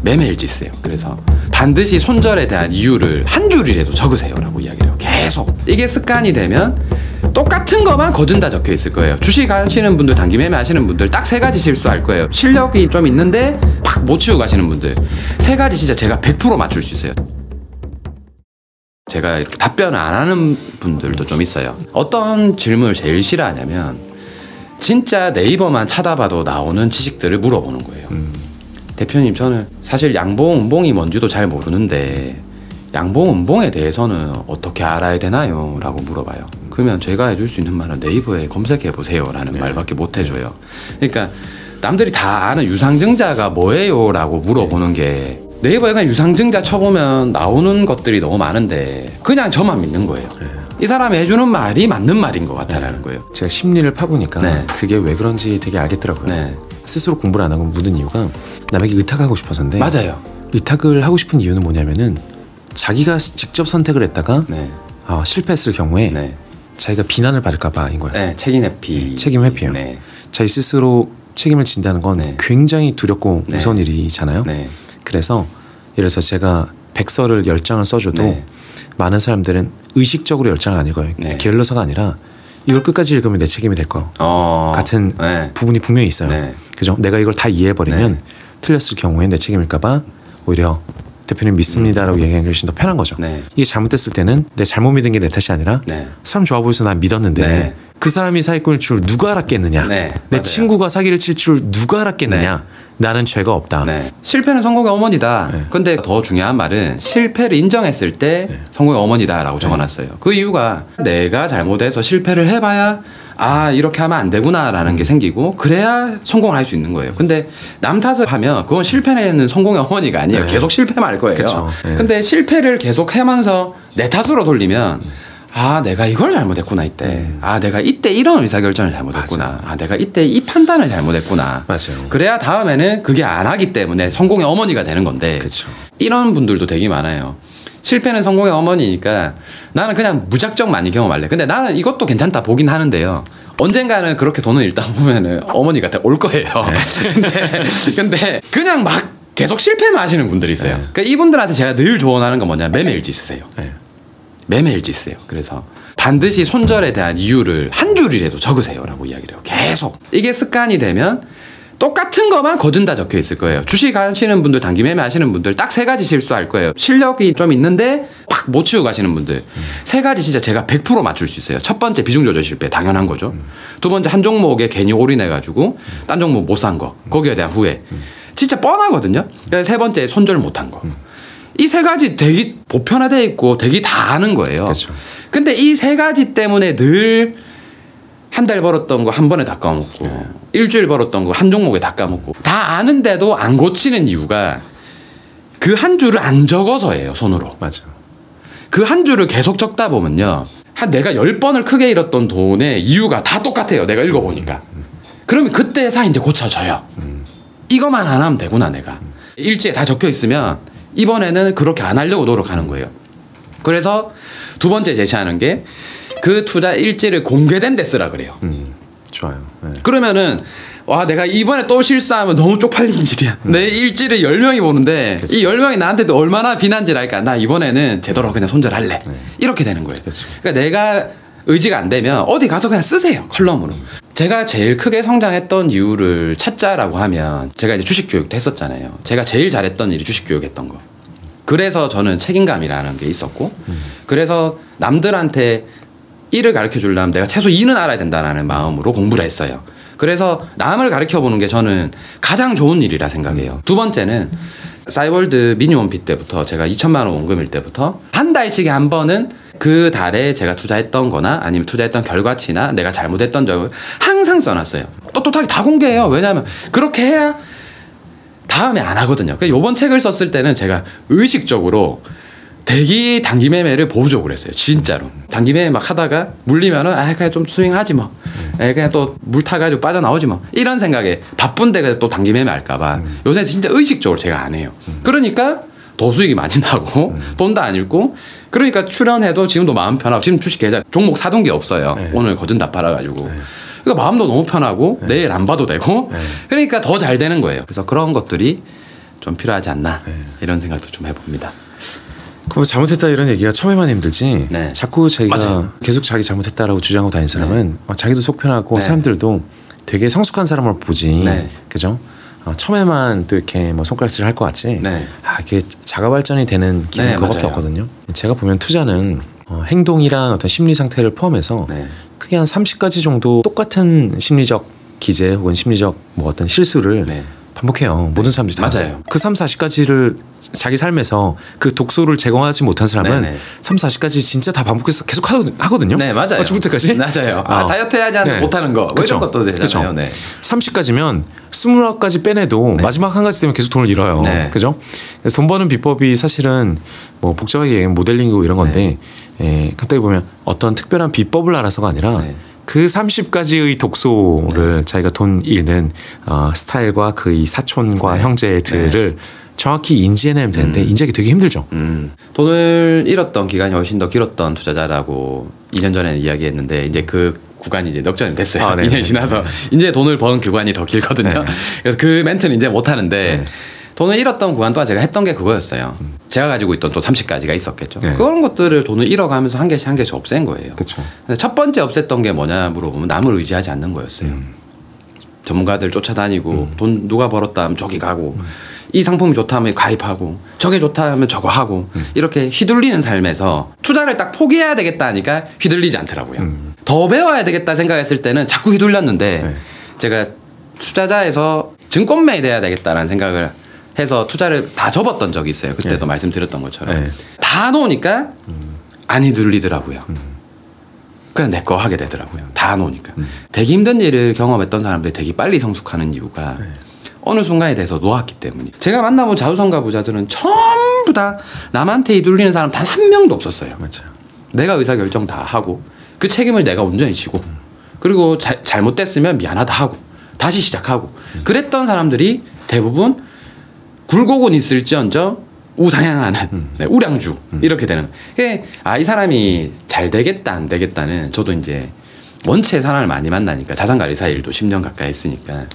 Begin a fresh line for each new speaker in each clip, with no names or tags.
매매일지 쓰세요. 그래서 반드시 손절에 대한 이유를 한 줄이라도 적으세요 라고 이야기를 해요. 계속. 이게 습관이 되면 똑같은 것만 거진 다 적혀 있을 거예요. 주식 하시는 분들, 단기 매매 하시는 분들 딱 3가지 실수할 거예요. 실력이 좀 있는데 팍 못 치우고 가시는 분들 3가지 진짜 제가 100% 맞출 수 있어요. 제가 이렇게 답변을 안 하는 분들도 좀 있어요. 어떤 질문을 제일 싫어하냐면 진짜 네이버만 찾아봐도 나오는 지식들을 물어보는 거예요. 대표님, 저는 사실 양봉, 음봉이 뭔지도 잘 모르는데 양봉, 음봉에 대해서는 어떻게 알아야 되나요? 라고 물어봐요. 그러면 제가 해줄 수 있는 말은 네이버에 검색해보세요 라는 말밖에 못 해줘요. 그러니까 남들이 다 아는 유상증자가 뭐예요? 라고 물어보는 게 네이버에 그냥 유상증자 쳐보면 나오는 것들이 너무 많은데 그냥 저만 믿는 거예요. 이 사람이 해주는 말이 맞는 말인 것 같다라는 거예요.
제가 심리를 파보니까 그게 왜 그런지 되게 알겠더라고요. 스스로 공부를 안 하고 묻은 이유가 남에게 의탁하고 싶어서인데, 맞아요. 의탁을 하고 싶은 이유는 뭐냐면은 자기가 직접 선택을 했다가 실패했을 경우에 자기가 비난을 받을까 봐인 거예요.
책임 회피.
책임 회피요. 자기 스스로 책임을 진다는 건 굉장히 두렵고 무서운 일이잖아요. 그래서 예를 들어서 제가 백서를 10장을 써줘도 많은 사람들은 의식적으로 10장을 안 읽어요. 게을러서가 아니라 이걸 끝까지 읽으면 내 책임이 될 거 같은 부분이 분명히 있어요. 그죠? 내가 이걸 다 이해해버리면 틀렸을 경우에 내 책임일까봐 오히려 대표님 믿습니다라고 얘기하는 것이 더 편한 거죠. 이게 잘못됐을 때는 내 잘못 믿은 게 내 탓이 아니라 사람 좋아 보여서 난 믿었는데 그 사람이 사기꾼일 줄 누가 알았겠느냐, 내 친구가 사기를 칠 줄 누가 알았겠느냐, 나는 죄가 없다.
실패는 성공의 어머니다. 근데 더 중요한 말은 실패를 인정했을 때 성공의 어머니다 라고 적어놨어요. 그 이유가 내가 잘못해서 실패를 해봐야 아 이렇게 하면 안 되구나 라는 게 생기고 그래야 성공을 할 수 있는 거예요. 근데 남 탓을 하면 그건 실패는 성공의 어머니가 아니에요. 계속 실패만 할 거예요. 근데 실패를 계속 하면서 내 탓으로 돌리면 아 내가 이걸 잘못했구나 이때. 아 내가 이때 이런 의사결정을 잘못했구나. 아 내가 이때 이 판단을 잘못했구나. 그래야 다음에는 그게 안 하기 때문에 성공의 어머니가 되는 건데 이런 분들도 되게 많아요. 실패는 성공의 어머니니까 나는 그냥 무작정 많이 경험할래. 근데 나는 이것도 괜찮다 보긴 하는데요. 언젠가는 그렇게 돈을 읽다 보면은 어머니가 올 거예요. 근데 그냥 막 계속 실패만 하시는 분들이 있어요. 그러니까 이분들한테 제가 늘 조언하는 건 뭐냐, 매매일지 쓰세요. 매매일지 쓰세요. 그래서 반드시 손절에 대한 이유를 한 줄이라도 적으세요 라고 이야기를 해요. 계속. 이게 습관이 되면 똑같은 것만 거진 다 적혀 있을 거예요. 주식 하시는 분들, 단기 매매 하시는 분들 딱 3가지 실수할 거예요. 실력이 좀 있는데 팍 못 치우고 가시는 분들 3가지 진짜 제가 100% 맞출 수 있어요. 첫 번째 비중 조절 실패, 당연한 거죠. 두 번째 한 종목에 괜히 올인해가지고 딴 종목 못 산 거, 거기에 대한 후회, 진짜 뻔하거든요. 세 번째 손절 못한 거. 이 3가지 되게 보편화되어 있고 되게 다 아는 거예요. 근데 이 3가지 때문에 늘 한 달 벌었던 거 한 번에 다 까먹고 일주일 벌었던 거 한 종목에 다 까먹고 다 아는데도 안 고치는 이유가 그 한 줄을 안 적어서예요. 손으로. 그 한 줄을 계속 적다 보면요, 한 내가 10번을 크게 잃었던 돈의 이유가 다 똑같아요. 내가 읽어보니까. 그러면 그때서 이제 고쳐져요. 이것만 안 하면 되구나 내가. 일지에 다 적혀 있으면 이번에는 그렇게 안 하려고 노력하는 거예요. 그래서 두 번째 제시하는 게 그 투자 일지를 공개된 데 쓰라 그래요.
좋아요.
그러면은 와 내가 이번에 또 실수하면 너무 쪽팔리는 일이야. 내 일지를 10명이 보는데 이 10명이 나한테도 얼마나 비난질 할까. 나 이번에는 제대로 그냥 손절할래. 이렇게 되는 거예요. 그러니까 내가 의지가 안 되면 어디 가서 그냥 쓰세요. 컬럼으로. 제가 제일 크게 성장했던 이유를 찾자라고 하면 제가 이제 주식 교육도 했었잖아요. 제가 제일 잘했던 일이 주식 교육했던 거. 그래서 저는 책임감이라는 게 있었고 그래서 남들한테 1을 가르쳐 주려면 내가 최소 2는 알아야 된다는 마음으로 공부를 했어요. 그래서 남을 가르쳐 보는 게 저는 가장 좋은 일이라 생각해요. 두 번째는 싸이월드 미니멈피 때부터 제가 2천만 원 원금일 때부터 한 달씩에 한 번은 그 달에 제가 투자했던 거나 아니면 투자했던 결과치나 내가 잘못했던 점을 항상 써놨어요. 떳떳하게 다 공개해요. 왜냐하면 그렇게 해야 다음에 안 하거든요. 그러니까 요번 책을 썼을 때는 제가 의식적으로 대기 단기 매매를 보조적으로 했어요. 진짜로. 단기 매매 막 하다가 물리면은 아 그냥 좀 스윙하지 뭐. 그냥 또 물 타가지고 빠져나오지 뭐. 이런 생각에 바쁜데 또 단기 매매 할까봐 요새 진짜 의식적으로 제가 안 해요. 그러니까 더 수익이 많이 나고 돈도 안 잃고 그러니까 출연해도 지금도 마음 편하고 지금 주식 계좌 종목 사둔 게 없어요. 오늘 거진 다 팔아가지고. 그러니까 마음도 너무 편하고 내일 안 봐도 되고 그러니까 더 잘 되는 거예요. 그래서 그런 것들이 좀 필요하지 않나 이런 생각도 좀 해봅니다.
그 잘못했다 이런 얘기가 처음에만 힘들지 자꾸 자기가
맞아요.
계속 자기 잘못했다라고 주장하고 다니는 사람은 자기도 속 편하고 사람들도 되게 성숙한 사람을 보지 그죠? 처음에만 또 이렇게 뭐 손가락질 할 것 같지 이게 자가 발전이 되는 길은 그거밖에 없거든요. 제가 보면 투자는 행동이란 어떤 심리 상태를 포함해서 크게 한 30가지 정도 똑같은 심리적 기제 혹은 심리적 뭐 어떤 실수를 반복해요. 모든 사람들이 다.
맞아요.
그 3, 40가지를 자기 삶에서 그 독소를 제거하지 못한 사람은 3, 40가지 진짜 다 반복해서 계속 하거든요.
네, 맞아요.
죽을 때까지.
맞아요. 다이어트 해야지 않는데 못하는 거. 뭐 이런 것도 되잖아요.
30가지면 20가지 빼내도 마지막 한 가지 때문에 계속 돈을 잃어요. 그죠? 그래서 돈 버는 비법이 사실은 뭐 복잡하게 얘기하면 모델링이고 이런 건데 갑자기 보면 어떤 특별한 비법을 알아서가 아니라 그 30가지의 독소를 자기가 돈 잃는 스타일과 그의 사촌과 형제들을 정확히 인지해내면 되는데 인지하기 되게 힘들죠.
돈을 잃었던 기간이 훨씬 더 길었던 투자자라고 2년 전에 이야기했는데 이제 그 구간이 이제 넉전이 됐어요. 2년 지나서 이제 돈을 버는 구간이 더 길거든요. 그래서 그 멘트는 이제 못 하는데 돈을 잃었던 구간 동안 제가 했던 게 그거였어요. 제가 가지고 있던 또 30가지가 있었겠죠. 그런 것들을 돈을 잃어가면서 한 개씩 한 개씩 없앤 거예요. 첫 번째 없앴던 게 뭐냐 물어보면 남을 의지하지 않는 거였어요. 전문가들 쫓아다니고 돈 누가 벌었다 하면 저기 가고 이 상품이 좋다 하면 가입하고 저게 좋다 하면 저거 하고 이렇게 휘둘리는 삶에서 투자를 딱 포기해야 되겠다 하니까 휘둘리지 않더라고요. 더 배워야 되겠다 생각했을 때는 자꾸 휘둘렸는데 제가 투자자에서 증권맨이 돼야 되겠다라는 생각을 해서 투자를 다 접었던 적이 있어요. 그때도 말씀드렸던 것처럼 다 놓으니까 안 휘둘리더라고요. 그냥 내 거 하게 되더라고요. 다 놓으니까. 되게 힘든 일을 경험했던 사람들이 되게 빨리 성숙하는 이유가 어느 순간에 대해서 놓았기 때문에. 제가 만나본 자수성가 부자들은 전부 다 남한테 휘둘리는 사람 단 한 명도 없었어요.
맞아요.
내가 의사결정 다 하고 그 책임을 내가 온전히 지고 그리고 잘못됐으면 미안하다 하고 다시 시작하고 그랬던 사람들이 대부분 굴곡은 있을지언정 우상향하는 우량주 이렇게 되는. 이 사람이 잘 되겠다 안 되겠다는 저도 이제 원체 사람을 많이 만나니까 자산관리사 일도 10년 가까이 했으니까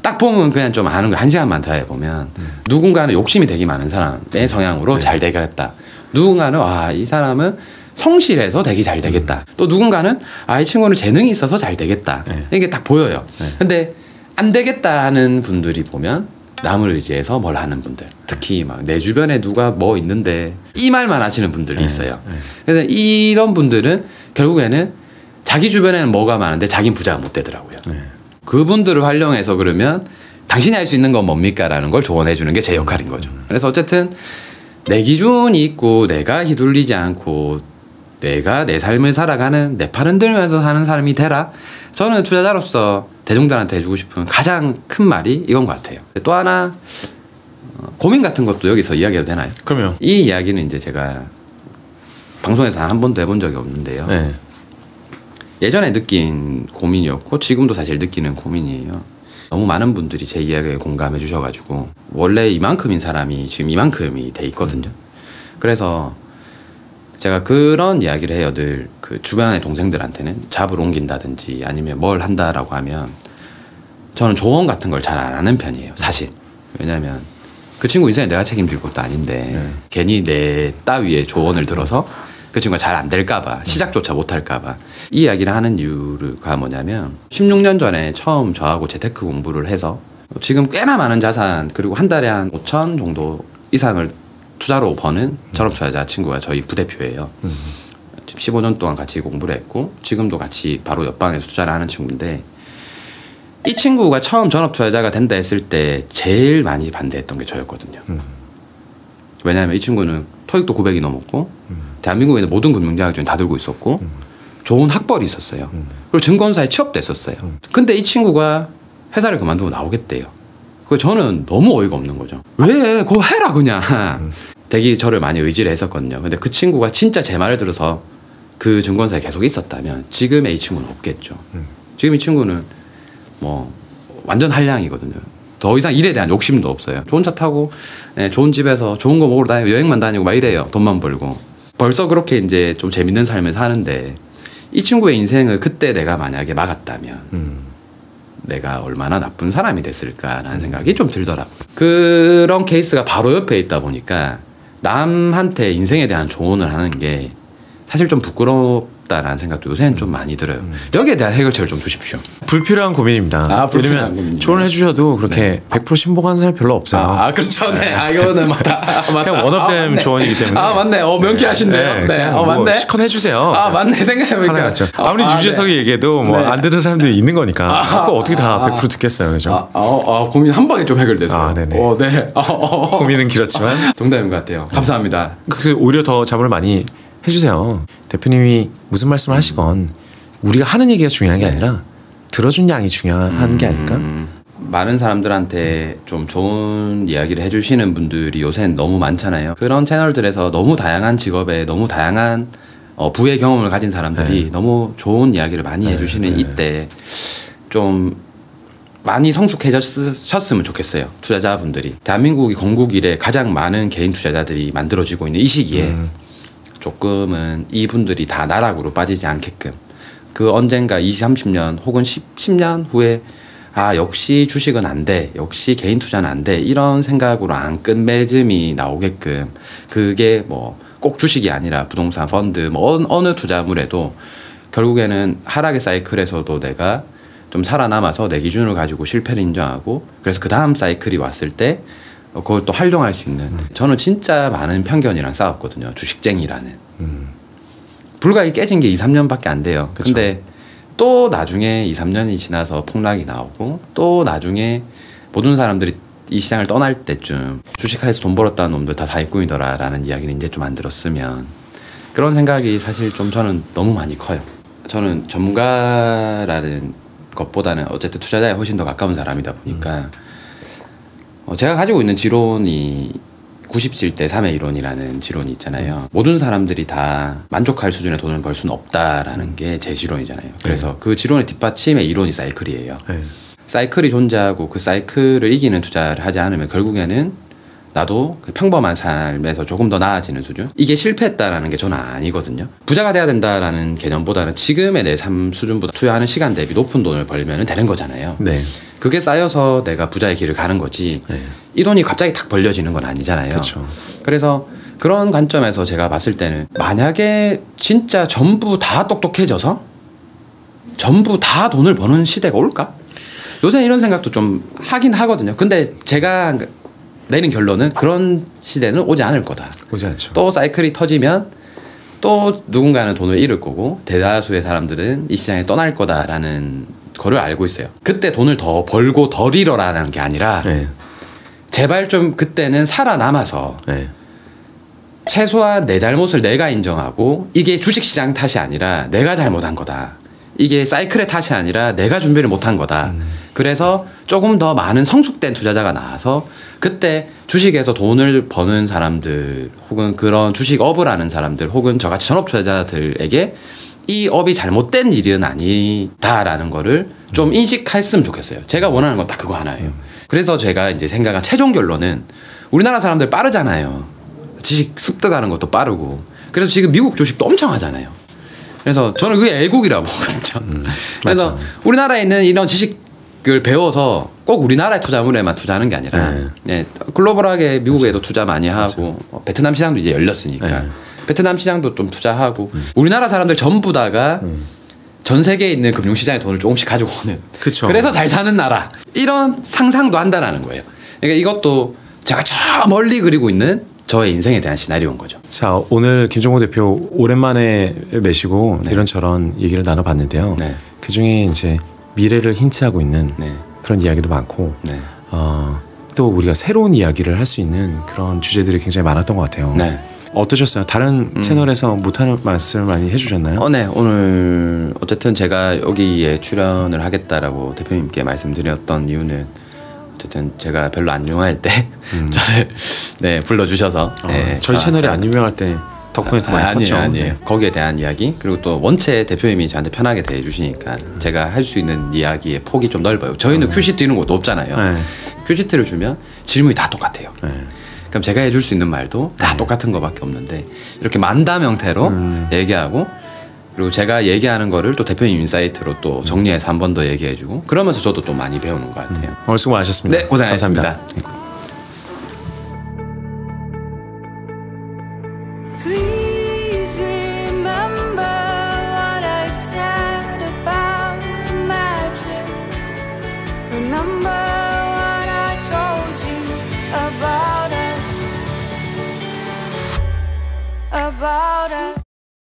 딱 보면 그냥 좀 아는 거. 1시간만 더 해보면 누군가는 욕심이 되게 많은 사람의 성향으로 잘 되겠다. 누군가는 이 사람은 성실해서 되게 잘 되겠다. 또 누군가는 이 친구는 재능이 있어서 잘 되겠다. 이게 딱 보여요. 근데 안 되겠다 하는 분들이 보면 남을 의지해서 뭘 하는 분들, 특히 막 내 주변에 누가 뭐 있는데 이 말만 하시는 분들이 있어요. 그래서 이런 분들은 결국에는 자기 주변에는 뭐가 많은데 자기는 부자가 못 되더라고요. 그분들을 활용해서 그러면 당신이 할 수 있는 건 뭡니까? 라는 걸 조언해 주는 게 제 역할인 거죠. 그래서 어쨌든 내 기준이 있고 내가 휘둘리지 않고 내가 내 삶을 살아가는 내 팔 흔들면서 사는 사람이 되라. 저는 투자자로서 대중들한테 해주고 싶은 가장 큰 말이 이건 것 같아요. 또 하나 고민 같은 것도 여기서 이야기해도 되나요?
그럼요.
이 이야기는 이제 제가 방송에서 한 번도 해본 적이 없는데요. 예전에 느낀 고민이었고 지금도 사실 느끼는 고민이에요. 너무 많은 분들이 제 이야기에 공감해 주셔가지고 원래 이만큼인 사람이 지금 이만큼이 돼 있거든요. 그래서 제가 그런 이야기를 해요. 늘 그 주변의 동생들한테는 잡을 옮긴다든지 아니면 뭘 한다라고 하면 저는 조언 같은 걸 잘 안 하는 편이에요. 사실. 왜냐하면 그 친구 인생에 내가 책임질 것도 아닌데 괜히 내 따위에 조언을 들어서 그 친구가 잘 안 될까 봐 시작조차 못 할까 봐 이 이야기를 하는 이유가 뭐냐면 16년 전에 처음 저하고 재테크 공부를 해서 지금 꽤나 많은 자산 그리고 한 달에 한 5천 정도 이상을 투자로 버는 전업투자자 친구가 저희 부대표예요. 15년 동안 같이 공부를 했고 지금도 같이 바로 옆방에서 투자를 하는 친구인데 이 친구가 처음 전업투자자가 된다 했을 때 제일 많이 반대했던 게 저였거든요. 왜냐하면 이 친구는 토익도 900이 넘었고 대한민국에 있는 모든 금융자격증 다 들고 있었고 좋은 학벌이 있었어요. 그리고 증권사에 취업도 했었어요. 근데 이 친구가 회사를 그만두고 나오겠대요. 그 저는 너무 어이가 없는 거죠. 왜? 그거 해라 그냥. 되게 저를 많이 의지를 했었거든요. 근데 그 친구가 진짜 제 말을 들어서 그 증권사에 계속 있었다면 지금의 이 친구는 없겠죠. 지금 이 친구는 뭐 완전 한량이거든요. 더 이상 일에 대한 욕심도 없어요. 좋은 차 타고 좋은 집에서 좋은 거 먹으러 다니고 여행만 다니고 막 이래요. 돈만 벌고. 벌써 그렇게 이제 좀 재밌는 삶을 사는데 이 친구의 인생을 그때 내가 만약에 막았다면 내가 얼마나 나쁜 사람이 됐을까라는 생각이 좀 들더라고요. 그런 케이스가 바로 옆에 있다 보니까 남한테 인생에 대한 조언을 하는 게 사실 좀 부끄럽다라는 생각도 요새는 좀 많이 들어요. 여기에 대한 해결책을 좀 주십시오.
불필요한 고민입니다.
불필요한 고민입니다.
조언을 해주셔도 그렇게 100% 신봉하는 사람이 별로 없어요.
그렇죠. 네. 이거는 맞다.
그냥 원업된 조언이기 때문에.
맞네. 명쾌하신데요. 네.
뭐
맞네.
시컨 해주세요.
맞네. 생각해보니까.
아무리 유재석이 얘기해도 뭐 안 듣는 사람들이 있는 거니까. 그거 어떻게 다 100% 듣겠어요, 그죠?
고민 한 방에 좀 해결됐어요.
네네.
네.
고민은 길었지만.
정답인 것 같아요. 감사합니다.
오히려 더 자문을 많이 해주세요. 대표님이 무슨 말씀을 하시건 우리가 하는 얘기가 중요한 게 아니라 들어준 양이 중요한 게 아닐까?
많은 사람들한테 좀 좋은 이야기를 해주시는 분들이 요새는 너무 많잖아요. 그런 채널들에서 너무 다양한 직업에 너무 다양한 부의 경험을 가진 사람들이 너무 좋은 이야기를 많이 해주시는 이때 좀 많이 성숙해졌으면 좋겠어요. 투자자분들이. 대한민국이 건국 이래 가장 많은 개인 투자자들이 만들어지고 있는 이 시기에 조금은 이분들이 다 나락으로 빠지지 않게끔 그 언젠가 20, 30년 혹은 10년 후에 역시 주식은 안 돼. 역시 개인 투자는 안 돼. 이런 생각으로 안 끝맺음이 나오게끔 그게 뭐 꼭 주식이 아니라 부동산 펀드 뭐 어느 투자물에도 결국에는 하락의 사이클에서도 내가 좀 살아남아서 내 기준을 가지고 실패를 인정하고 그래서 그 다음 사이클이 왔을 때 그걸 또 활용할 수 있는 저는 진짜 많은 편견이랑 싸웠거든요. 주식쟁이라는. 불과 깨진 게 2, 3년밖에 안 돼요.
그쵸.
근데 또 나중에 2, 3년이 지나서 폭락이 나오고 또 나중에 모든 사람들이 이 시장을 떠날 때쯤 주식하에서 돈 벌었다는 놈들 다 사기꾼이더라 라는 이야기를 이제 좀 안 들었으면 그런 생각이 사실 좀 저는 너무 많이 커요. 저는 전문가라는 것보다는 어쨌든 투자자에 훨씬 더 가까운 사람이다 보니까 제가 가지고 있는 지론이 90질 대 3의 이론이라는 지론이 있잖아요. 모든 사람들이 다 만족할 수준의 돈을 벌 수는 없다라는 게 제 지론이잖아요. 그래서 그 지론의 뒷받침의 이론이 사이클이에요. 사이클이 존재하고 그 사이클을 이기는 투자를 하지 않으면 결국에는 나도 그 평범한 삶에서 조금 더 나아지는 수준? 이게 실패했다라는 게 저는 아니거든요. 부자가 돼야 된다라는 개념보다는 지금의 내 삶 수준보다 투자하는 시간 대비 높은 돈을 벌면 되는 거잖아요.
네.
그게 쌓여서 내가 부자의 길을 가는 거지 이 돈이 갑자기 탁 벌려지는 건 아니잖아요.
그쵸.
그래서 그런 관점에서 제가 봤을 때는 만약에 진짜 전부 다 똑똑해져서 전부 다 돈을 버는 시대가 올까? 요새 이런 생각도 좀 하긴 하거든요. 근데 제가 내는 결론은 그런 시대는 오지 않을 거다.
오지 않죠.
또 사이클이 터지면 또 누군가는 돈을 잃을 거고 대다수의 사람들은 이 시장에 떠날 거다라는 거를 알고 있어요. 그때 돈을 더 벌고 덜 잃어라는 게 아니라 제발 좀 그때는 살아남아서 최소한 내 잘못을 내가 인정하고 이게 주식시장 탓이 아니라 내가 잘못한 거다. 이게 사이클의 탓이 아니라 내가 준비를 못한 거다. 그래서 조금 더 많은 성숙된 투자자가 나와서 그때 주식에서 돈을 버는 사람들 혹은 그런 주식업을 하는 사람들 혹은 저같이 전업 투자자들에게 이 업이 잘못된 일은 아니다라는 거를 좀 인식했으면 좋겠어요. 제가 원하는 건 딱 그거 하나예요. 그래서 제가 이제 생각한 최종 결론은 우리나라 사람들 빠르잖아요. 지식 습득하는 것도 빠르고. 그래서 지금 미국 주식도 엄청 하잖아요. 그래서 저는 그게 애국이라고 보거든요. 그래서 우리나라에 있는 이런 지식을 배워서 꼭 우리나라의 투자물에만 투자하는 게 아니라 글로벌하게 미국에도 투자 많이 하고 베트남 시장도 이제 열렸으니까 베트남 시장도 좀 투자하고 우리나라 사람들 전부 다가 전 세계에 있는 금융시장에 돈을 조금씩 가지고 오는
그쵸.
그래서 잘 사는 나라 이런 상상도 한다라는 거예요. 그러니까 이것도 제가 저 멀리 그리고 있는 저의 인생에 대한 시나리오인 거죠.
자, 오늘 김종호 대표 오랜만에 매시고 이런저런 얘기를 나눠봤는데요. 그중에 이제 미래를 힌트하고 있는 그런 이야기도 많고 또 우리가 새로운 이야기를 할 수 있는 그런 주제들이 굉장히 많았던 것 같아요. 어떠셨어요? 다른 채널에서 못하는 말씀을 많이 해주셨나요?
네. 오늘 어쨌든 제가 여기에 출연을 하겠다라고 대표님께 말씀드렸던 이유는 어쨌든 제가 별로 안 유명할 때 저를 불러주셔서
저희 채널이 안 유명할 때 덕분에 더 많이 컸죠.
아니에요. 거기에 대한 이야기 그리고 또 원체 대표님이 저한테 편하게 대해주시니까 제가 할 수 있는 이야기의 폭이 좀 넓어요. 저희는 큐시트 이런 것도 없잖아요. 큐시트를 주면 질문이 다 똑같아요. 그럼 제가 해줄 수 있는 말도 다 똑같은 거밖에 없는데 이렇게 만담 형태로 얘기하고 그리고 제가 얘기하는 거를 또 대표님 인사이트로 또 정리해서 한 번 더 얘기해주고 그러면서 저도 또 많이 배우는 것 같아요.
오늘 수고 많으셨습니다.
네, 고생하셨습니다.
감사합니다.
Please remember what I said about magic. Remember what I told you about us. About us.